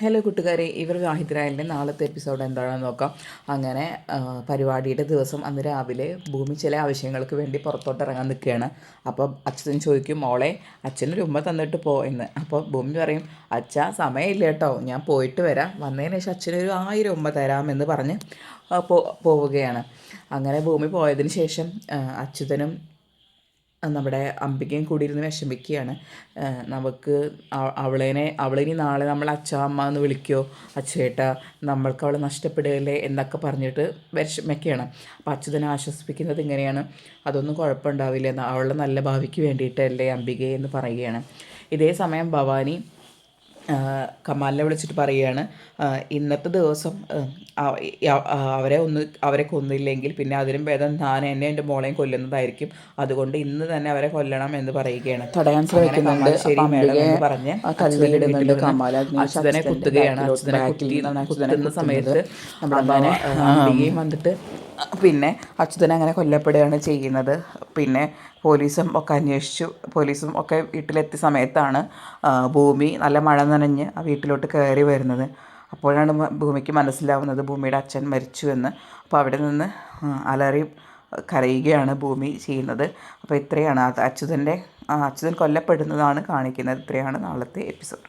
Hello കൂട്ടുകാരെ, ഇവർ വിവാഹിതരായതിൻ്റെ നാളത്തെ എപ്പിസോഡ് എന്താണെന്ന് നോക്കാം. അങ്ങനെ പരിപാടിയുടെ ദിവസം അന്ന് രാവിലെ ഭൂമി ചില ആവശ്യങ്ങൾക്ക് വേണ്ടി പുറത്തോട്ട് ഇറങ്ങാൻ നിൽക്കുകയാണ്. അപ്പോൾ അച്ഛൻ ചോദിക്കും, മോളെ അച്ഛനൊരു ഉമ്മ തന്നിട്ട് പോ എന്ന്. അപ്പോൾ ഭൂമി പറയും, അച്ഛാ സമയമില്ല കേട്ടോ, ഞാൻ പോയിട്ട് വരാം, വന്നതിന് ശേഷം അച്ഛനൊരു 1000 ഉമ്മ തരാമെന്ന് പറഞ്ഞ് പോവുകയാണ്. അങ്ങനെ ഭൂമി പോയതിന് ശേഷം അച്യുതനും നമ്മുടെ അംബികയും കൂടി ഇരുന്ന് വിഷമിക്കുകയാണ്. നമുക്ക് അവളിനി നാളെ നമ്മൾ അച്ഛാ അമ്മ എന്ന് വിളിക്കുമോ, അച്ഛേട്ടാ നമ്മൾക്ക് അവളെ നഷ്ടപ്പെടുകയല്ലേ എന്നൊക്കെ പറഞ്ഞിട്ട് വിഷമിക്കുകയാണ്. അപ്പോൾ അച്യുതനെ ആശ്വസിപ്പിക്കുന്നത് ഇങ്ങനെയാണ്, അതൊന്നും കുഴപ്പമുണ്ടാവില്ല, അവളുടെ നല്ല ഭാവിക്ക് വേണ്ടിയിട്ടല്ലേ അംബികയെ എന്ന് പറയുകയാണ്. ഇതേ സമയം ഭവാനി കമാലിനെ വിളിച്ചിട്ട് പറയുകയാണ്, ഇന്നത്തെ ദിവസം അവരെ കൊന്നില്ലെങ്കിൽ പിന്നെ അതിനും ഭേദം ഞാൻ എൻ്റെ മോളെയും കൊല്ലുന്നതായിരിക്കും, അതുകൊണ്ട് ഇന്ന് തന്നെ അവരെ കൊല്ലണം എന്ന് പറയുകയാണ്. തടയാൻ ശ്രമിക്കുന്നുണ്ട്. ശരി മേഡം എന്ന് പറഞ്ഞ് അച്യുതനെ കുത്തുകയാണ്. അച്യുതനെ കുത്തുന്ന സമയത്ത് അങ്ങനെ അംബികയും വന്നിട്ട് പിന്നെ അച്യുതനെ അങ്ങനെ കൊല്ലപ്പെടുകയാണ് ചെയ്യുന്നത്. പിന്നെ പോലീസും ഒക്കെ വീട്ടിലെത്തിയ സമയത്താണ് ഭൂമി നല്ല മഴ നനഞ്ഞ് ആ വീട്ടിലോട്ട് കയറി വരുന്നത്. അപ്പോഴാണ് ഭൂമിക്ക് മനസ്സിലാവുന്നത് ഭൂമിയുടെ അച്ഛൻ മരിച്ചു എന്ന്. അപ്പോൾ അവിടെ നിന്ന് അലറി കരയുകയാണ് ഭൂമി ചെയ്യുന്നത്. അപ്പോൾ ഇത്രയാണ് അച്യുതൻ കൊല്ലപ്പെടുന്നതാണ് കാണിക്കുന്നത്. ഇത്രയാണ് നാളത്തെ എപ്പിസോഡ്.